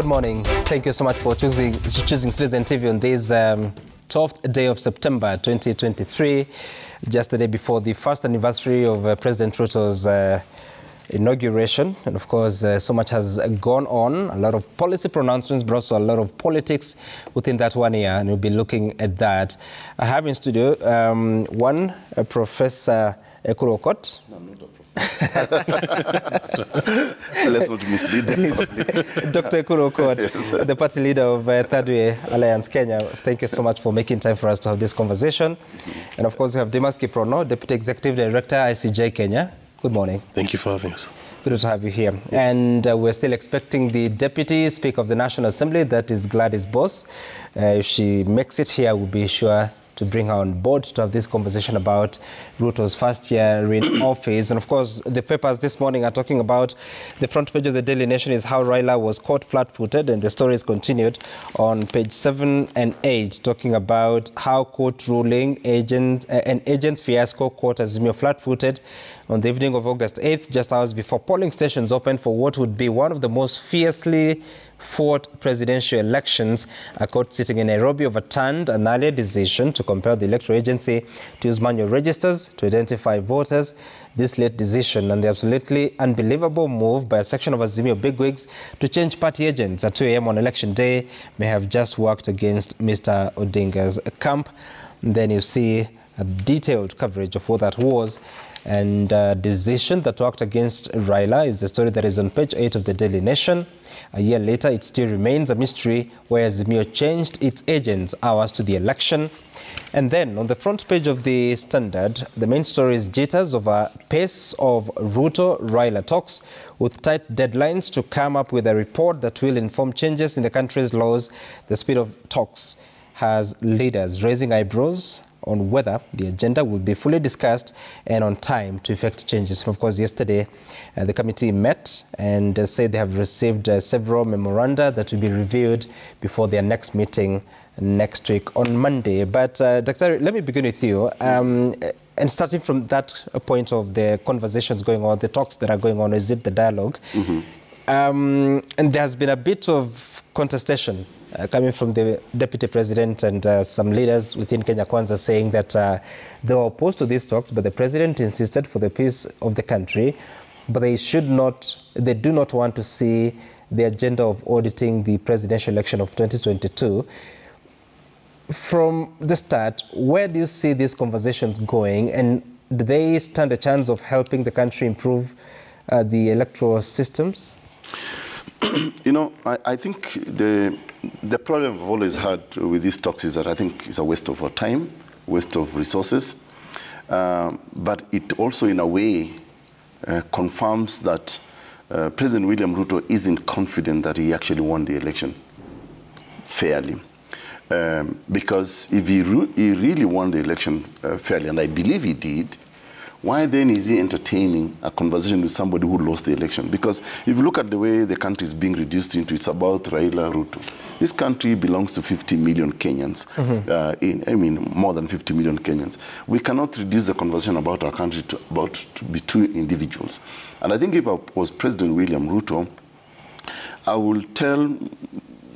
morning. Thank you so much for choosing Citizen TV on this 12th day of September 2023, just the day before the first anniversary of President Ruto's inauguration. And of course, so much has gone on, a lot of policy pronouncements, but also a lot of politics within that 1 year, and we'll be looking at that. I have in studio Professor Ekurokot. No, I'm not a professor. Let's not mislead them. Dr. Ekurokot, yes, the party leader of Third Way Alliance Kenya. Thank you so much for making time for us to have this conversation. And of course, we have Demas Kiprono, Deputy Executive Director, ICJ Kenya. Good morning. Thank you for having us. Good to have you here. Yes. And we're still expecting the Deputy Speaker of the National Assembly, that is Gladys Boss. If she makes it here, we'll be sure to bring her on board to have this conversation about Ruto's first year in office. And of course, the papers this morning are talking about, the front page of the Daily Nation is how Raila was caught flat-footed, and the story is continued on page 7 and 8, talking about how court ruling an agent's fiasco caught Azimio flat-footed on the evening of August 8th, just hours before polling stations opened for what would be one of the most fiercely fought presidential elections. A court sitting in Nairobi overturned an earlier decision to compel the electoral agency to use manual registers to identify voters. This late decision and the absolutely unbelievable move by a section of Azimio bigwigs to change party agents at 2 a.m. on election day may have just worked against Mr. Odinga's camp. And then you see a detailed coverage of what that was. And decision that worked against Raila is the story that is on page 8 of the Daily Nation. A year later, it still remains a mystery where Azimio changed its agents hours to the election. And then on the front page of the Standard, the main story is jitters over pace of Ruto-Raila talks with tight deadlines to come up with a report that will inform changes in the country's laws. The speed of talks has leaders raising eyebrows on whether the agenda will be fully discussed and on time to effect changes. And of course, yesterday, the committee met and said they have received several memoranda that will be reviewed before their next meeting next week on Monday. But Dr. let me begin with you. And starting from that point of the conversations going on, the talks that are going on, is it the dialogue? And there has been a bit of contestation coming from the Deputy President and some leaders within Kenya Kwanza saying that they were opposed to these talks, but the President insisted for the peace of the country, but they do not want to see the agenda of auditing the presidential election of 2022. From the start, where do you see these conversations going, and do they stand a chance of helping the country improve the electoral systems? You know, I think the problem I've always had with these talks is that I think it's a waste of our time, waste of resources, but it also in a way confirms that President William Ruto isn't confident that he actually won the election fairly. Because if he really won the election fairly, and I believe he did, why then is he entertaining a conversation with somebody who lost the election? Because if you look at the way the country is being reduced into, it's about Raila Ruto. This country belongs to 50 million Kenyans, more than 50 million Kenyans. We cannot reduce the conversation about our country to be two individuals. And I think if I was President William Ruto, I will tell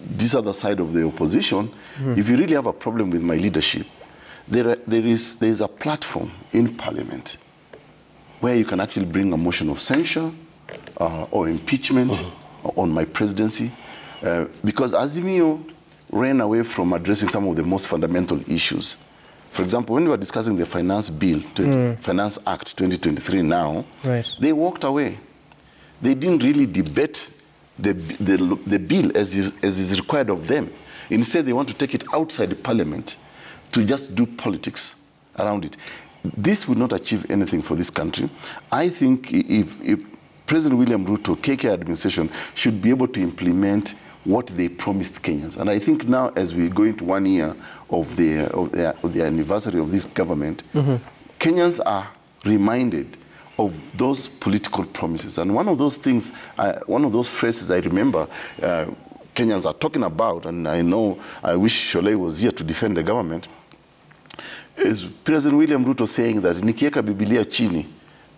this other side of the opposition, if you really have a problem with my leadership, there is a platform in Parliament where you can actually bring a motion of censure or impeachment on my presidency, because Azimio ran away from addressing some of the most fundamental issues. For example, when we were discussing the Finance Bill, Finance Act 2023 now, they walked away. They didn't really debate the bill as is required of them. Instead, they want to take it outside the Parliament to just do politics around it. This will not achieve anything for this country. I think if President William Ruto, KK administration, should be able to implement what they promised Kenyans. And I think now, as we go into 1 year of the anniversary of this government, Kenyans are reminded of those political promises. And one of those things, one of those phrases I remember Kenyans are talking about, and I wish Shole was here to defend the government, is President William Ruto saying that nikieka Biblia chini,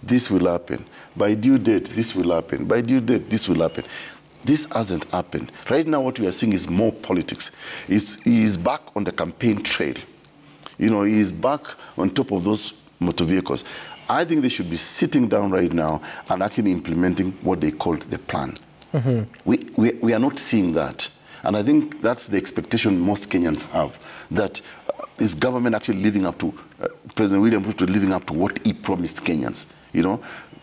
this will happen. By due date, this will happen. By due date, this will happen. This hasn't happened. Right now, what we are seeing is more politics. He is back on the campaign trail. He is back on top of those motor vehicles. I think they should be sitting down right now and actually implementing what they call the plan. We are not seeing that. And I think that's the expectation most Kenyans have, that is government actually living up to, President William Ruto living up to what he promised Kenyans.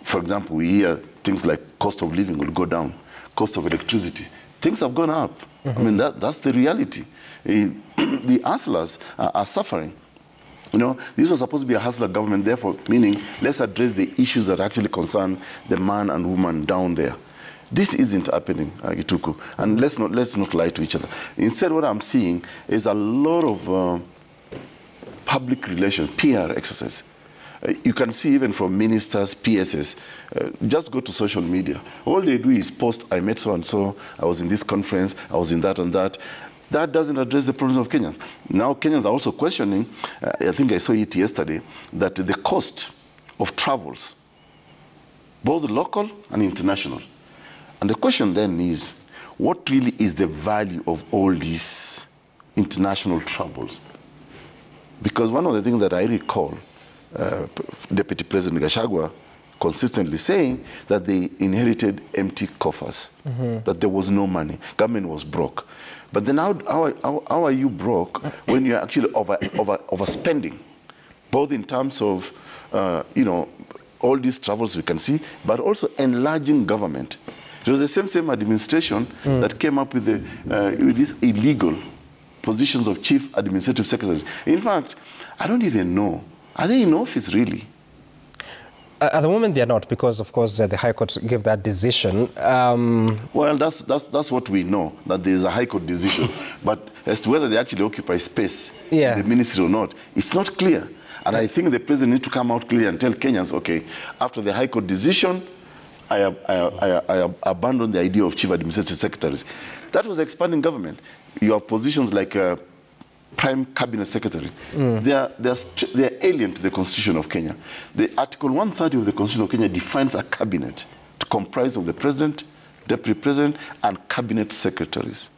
For example, we hear things like cost of living will go down, cost of electricity. Things have gone up. I mean, that's the reality. The hustlers are suffering. This was supposed to be a hustler government, therefore, meaning let's address the issues that actually concern the man and woman down there. This isn't happening, Gituku, and let's not lie to each other. Instead, what I'm seeing is a lot of public relations, PR exercise. You can see even from ministers, PSS, just go to social media. All they do is post, I met so-and-so, I was in this conference, I was in that and that. That doesn't address the problems of Kenyans. Now Kenyans are also questioning, I think I saw it yesterday, that the cost of travels, both local and international. And the question then is, what really is the value of all these international travels? Because one of the things that I recall, Deputy President Gachagua consistently saying that they inherited empty coffers, that there was no money, government was broke. But then how are you broke when you're actually overspending, both in terms of, all these travels we can see, but also enlarging government. It was the same administration that came up with these illegal positions of chief administrative secretaries. In fact, I don't even know, are they in office really? At the moment, they are not, because, of course, the High Court gave that decision. Well, that's what we know, that there is a High Court decision. But as to whether they actually occupy space in the ministry or not, it's not clear. And I think the president needs to come out clear and tell Kenyans, okay, after the High Court decision, I abandoned the idea of chief administrative secretaries. That was expanding government. You have positions like Prime Cabinet Secretary. They are alien to the Constitution of Kenya. The Article 130 of the Constitution of Kenya defines a cabinet to comprise of the president, deputy president, and cabinet secretaries.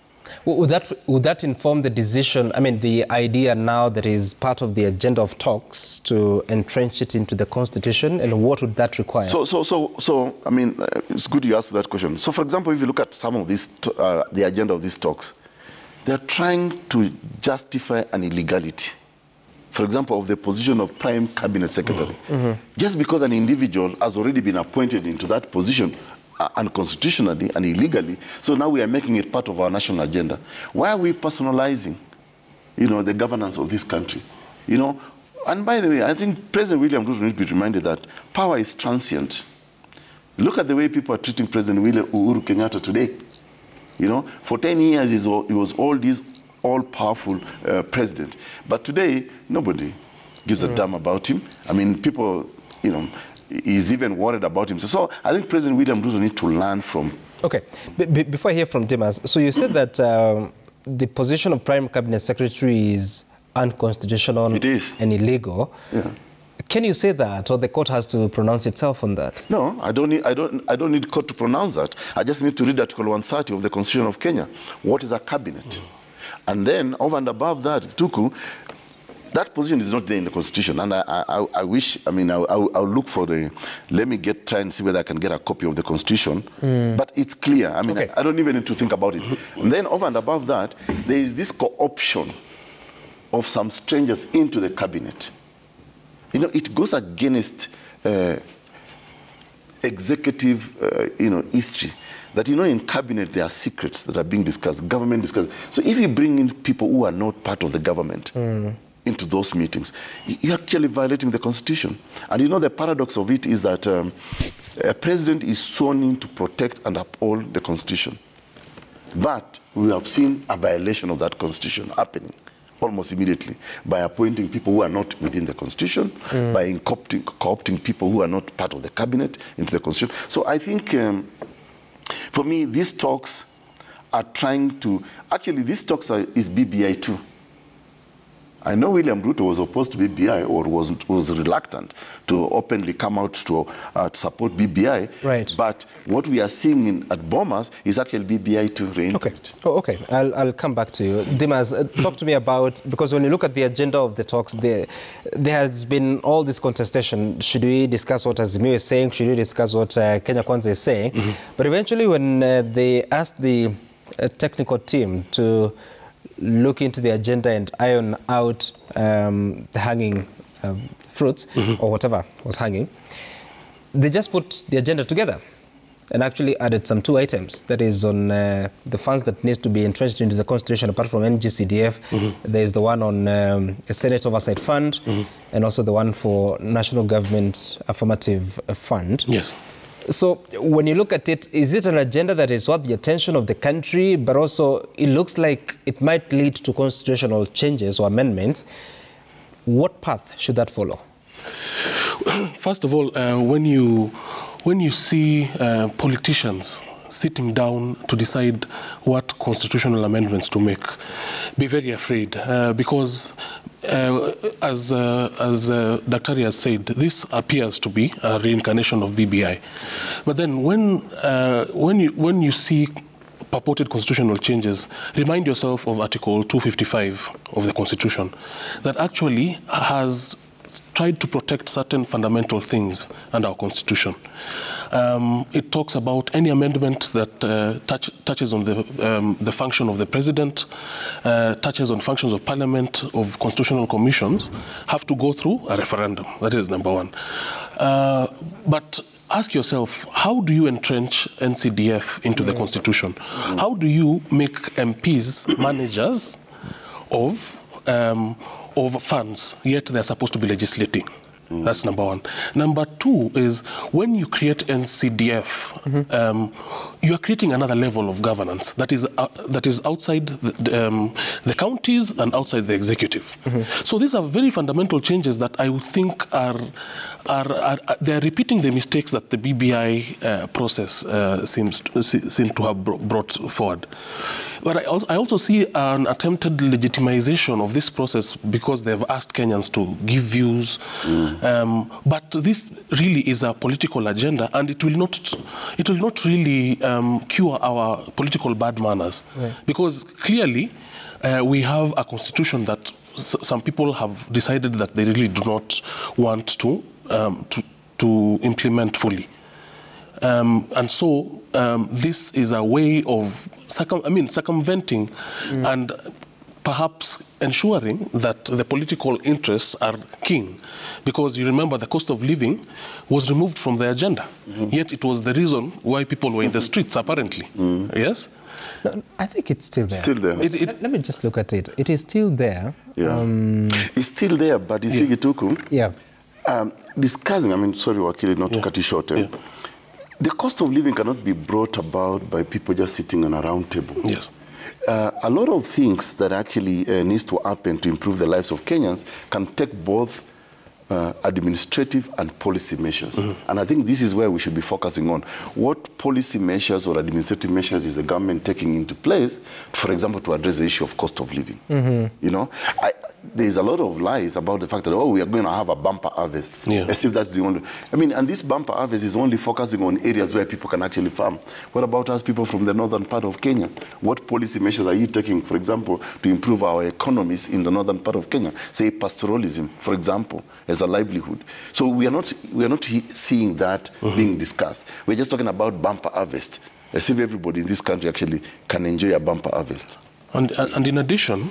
Would that inform the decision, I mean, the idea now that is part of the agenda of talks to entrench it into the Constitution, and what would that require? So I mean, it's good you asked that question. So, for example, if you look at some of these, the agenda of these talks, they're trying to justify an illegality. For example, of the position of Prime Cabinet Secretary. Just because an individual has already been appointed into that position unconstitutionally and illegally, so now we are making it part of our national agenda. Why are we personalizing, the governance of this country? And by the way, I think President William Ruto needs to be reminded that power is transient. Look at the way people are treating President Uhuru Kenyatta today. For 10 years, he was all-powerful president. But today, nobody gives a damn about him. I mean, people, he's even worried about him. So I think President William Ruto needs to learn from... Okay. Before I hear from Dimas, so you said that the position of Prime Cabinet Secretary is unconstitutional it is. And illegal. Yeah. Can you say that, or the court has to pronounce itself on that? No, I don't need court to pronounce that. I just need to read Article 130 of the Constitution of Kenya. What is a cabinet? And then, over and above that, Tuku, that position is not there in the Constitution. And I wish, I mean, I'll look for let me try and see whether I can get a copy of the Constitution. But it's clear. I mean, I don't even need to think about it. And then, over and above that, there is this co-option of some strangers into the cabinet. It goes against executive, history. That, in cabinet, there are secrets that are being discussed, government discussed. So if you bring in people who are not part of the government into those meetings, you're actually violating the Constitution. And the paradox of it is that a president is sworn in to protect and uphold the Constitution. But we have seen a violation of that Constitution happening almost immediately by appointing people who are not within the Constitution, by co-opting people who are not part of the cabinet into the Constitution. So I think, for me, these talks are trying to... Actually, these talks is BBI too. I know William Ruto was opposed to BBI or was reluctant to openly come out to support BBI. Right. But what we are seeing at Bomas is actually BBI to reintegrate. Okay. Okay. I'll come back to you. Dimas, talk to me about, because when you look at the agenda of the talks, there has been all this contestation. Should we discuss what Azimio is saying? Should we discuss what Kenya Kwanza is saying? But eventually when they asked the technical team to look into the agenda and iron out the hanging fruits or whatever was hanging, they just put the agenda together and actually added some 2 items. That is on the funds that needs to be entrenched into the constitution apart from NGCDF. There's the one on a Senate Oversight Fund and also the one for National Government Affirmative Fund. Yes. So when you look at it, is it an agenda that is worth the attention of the country, but also it looks like it might lead to constitutional changes or amendments? What path should that follow? First of all, when you see politicians sitting down to decide what constitutional amendments to make, be very afraid because as Daktari has said, this appears to be a reincarnation of BBI. But then when you see purported constitutional changes, remind yourself of Article 255 of the Constitution that actually has tried to protect certain fundamental things under our Constitution. It talks about any amendment that touches on the function of the president, touches on functions of parliament, of constitutional commissions, have to go through a referendum. That is number one. But ask yourself, how do you entrench NCDF into the Constitution? How do you make MPs managers of funds, yet they're supposed to be legislating? That's number one. Number two is when you create NCDF, you are creating another level of governance that is outside the counties and outside the executive. So these are very fundamental changes that I would think they are repeating the mistakes that the BBI process seems to have brought forward. But I also see an attempted legitimization of this process because they've asked Kenyans to give views. But this really is a political agenda, and it will not really cure our political bad manners. Right. Because clearly we have a constitution that some people have decided that they really do not want to implement fully. And so this is a way of circumventing and perhaps ensuring that the political interests are king. Because you remember the cost of living was removed from the agenda. Yet it was the reason why people were in the streets, apparently. Yes? No, I think it's still there. Still there. Let me just look at it. It is still there. Yeah. It's still there, but you see, Gituku, discussing, sorry, Wakili, not to cut you short. The cost of living cannot be brought about by people just sitting on a round table. Yes. A lot of things that actually needs to happen to improve the lives of Kenyans can take both administrative and policy measures. And I think this is where we should be focusing on. What policy measures or administrative measures is the government taking into place, for example, to address the issue of cost of living? You know, there's a lot of lies about the fact that, we are going to have a bumper harvest. As if that's the only... and this bumper harvest is only focusing on areas where people can actually farm. What about us people from the northern part of Kenya? What policy measures are you taking, for example, to improve our economies in the northern part of Kenya? Say pastoralism, for example, as a livelihood. So we are not seeing that being discussed. We're just talking about bumper harvest, as if everybody in this country actually can enjoy a bumper harvest. And in addition,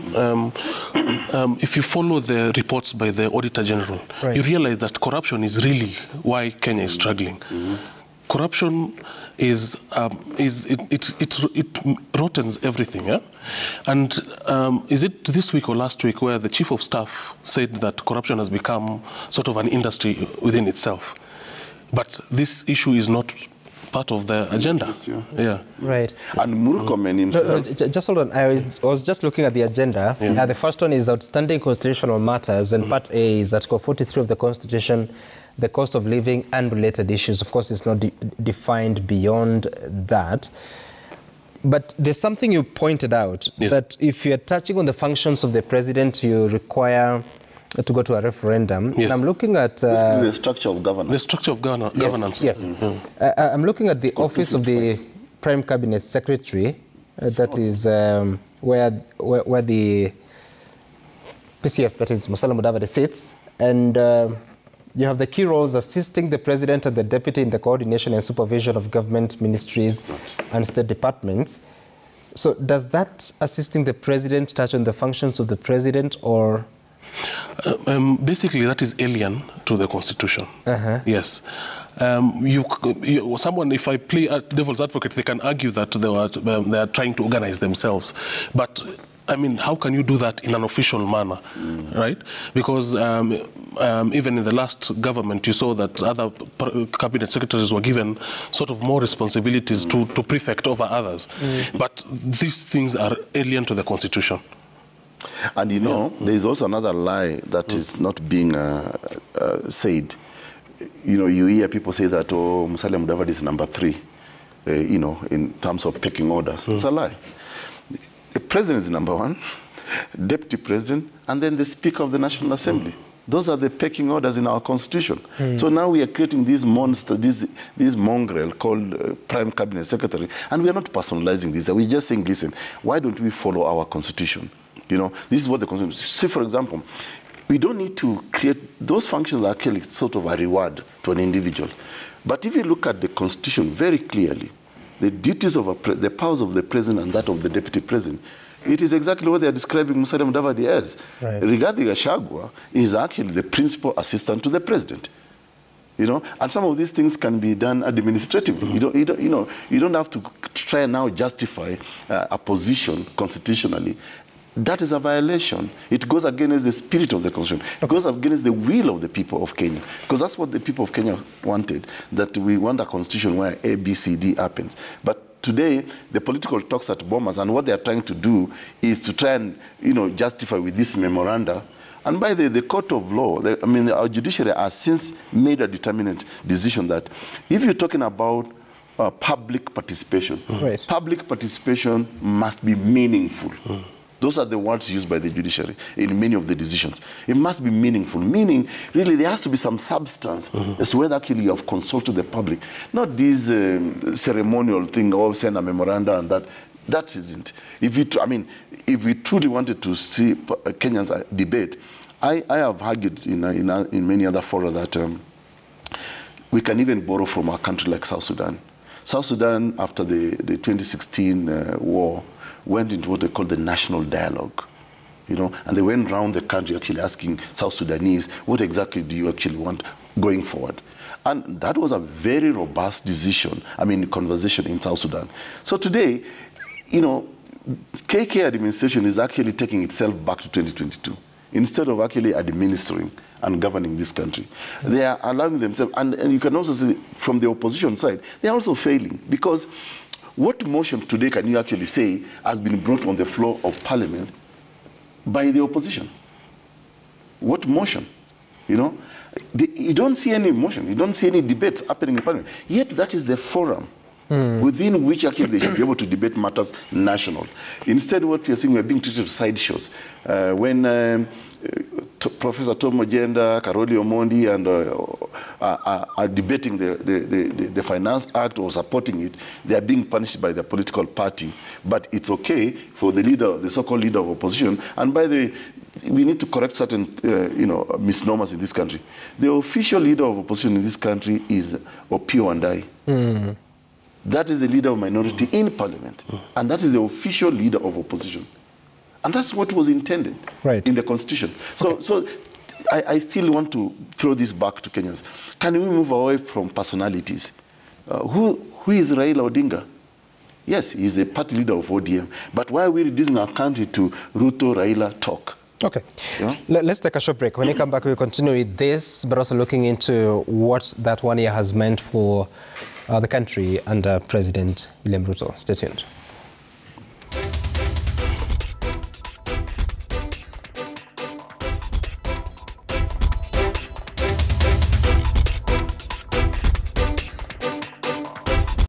if you follow the reports by the Auditor General, you realize that corruption is really why Kenya is struggling. Corruption it rottens everything. Yeah? And is it this week or last week where the Chief of Staff said that corruption has become sort of an industry within itself? But this issue is not part of the agenda. Right. And Murkomen himself... Just hold on. I was just looking at the agenda. The first one is outstanding constitutional matters, and Part A is Article 43 of the Constitution, the cost of living and related issues. Of course, it's not defined beyond that. But there's something you pointed out, Yes. that if you're touching on the functions of the president, you require to go to a referendum. Yes. And I'm looking at... Basically, the structure of governance. The structure of governance. Yes. I'm looking at the office of the Prime Cabinet Secretary. That is where the PCS, that is Musalia Mudavadi, sits. And you have the key roles assisting the president and the deputy in the coordination and supervision of government ministries and state departments. So does that assisting the president touch on the functions of the president, or... Basically, that is alien to the Constitution. Yes. Someone, if I play devil's advocate, they can argue that they are trying to organize themselves. But, I mean, how can you do that in an official manner, right? Because even in the last government, you saw that other cabinet secretaries were given sort of more responsibilities to prefect over others. But these things are alien to the Constitution. And you know, there is also another lie that is not being said. You know, you hear people say that, oh, Musalia Mudavadi is number 3, you know, in terms of pecking orders. It's a lie. The president is number 1, deputy president, and then the speaker of the National Assembly. Those are the pecking orders in our constitution. So now we are creating this monster, this mongrel called Prime Cabinet Secretary, and we are not personalizing this. We're just saying, listen, why don't we follow our constitution? You know, this is what the Constitution... Say, for example, we don't need to create... Those functions are actually sort of a reward to an individual. But if you look at the Constitution very clearly, the duties of the powers of the president and that of the deputy president, it is exactly what they are describing Musalia Mudavadi as. Right. Rigathi Gachagua is actually the principal assistant to the president. You know, and some of these things can be done administratively. You don't have to try and now justify a position constitutionally. That is a violation. It goes against the spirit of the Constitution. It goes against the will of the people of Kenya. Because that's what the people of Kenya wanted, that we want a constitution where A, B, C, D happens. But today, the political talks at Bomas, and what they are trying to do is to try and, you know, justify with this memoranda. And by the court of law, our judiciary has since made a determinate decision that if you're talking about public participation, public participation must be meaningful. Those are the words used by the judiciary in many of the decisions. It must be meaningful. Meaning, really, there has to be some substance as to whether actually you have consulted the public. Not this ceremonial thing, or send a memoranda and that. That isn't. If we truly wanted to see Kenyans debate, I have argued in many other fora that we can even borrow from a country like South Sudan. South Sudan, after the 2016 war, went into what they call the national dialogue, you know, and they went around the country actually asking South Sudanese, what exactly do you actually want going forward? And that was a very robust conversation in South Sudan. So today, you know, KK administration is actually taking itself back to 2022. Instead of actually administering and governing this country, they are allowing themselves, and you can also see from the opposition side, they are also failing, because what motion today can you actually say has been brought on the floor of Parliament by the opposition? What motion? You know, you don't see any motion, you don't see any debates happening in Parliament. Yet that is the forum within which actually they should be able to debate matters national. Instead, what we are seeing, we are being treated as sideshows. When Professor Tom Ojenda, Karoli Omondi, and are debating the Finance Act or supporting it, they are being punished by their political party. But it's okay for the leader, the so-called leader of opposition. And by the way, we need to correct certain misnomers in this country. The official leader of opposition in this country is Opio Andai. That is the leader of minority in Parliament. And that is the official leader of opposition. And that's what was intended in the Constitution. So I still want to throw this back to Kenyans. Can we move away from personalities? Who is Raila Odinga? Yes, he's the party leader of ODM. But why are we reducing our country to Ruto, Raila talk? Okay. Yeah? Let's take a short break. When you come back, we'll continue with this, but also looking into what that 1 year has meant for the country under President William Ruto. Stay tuned.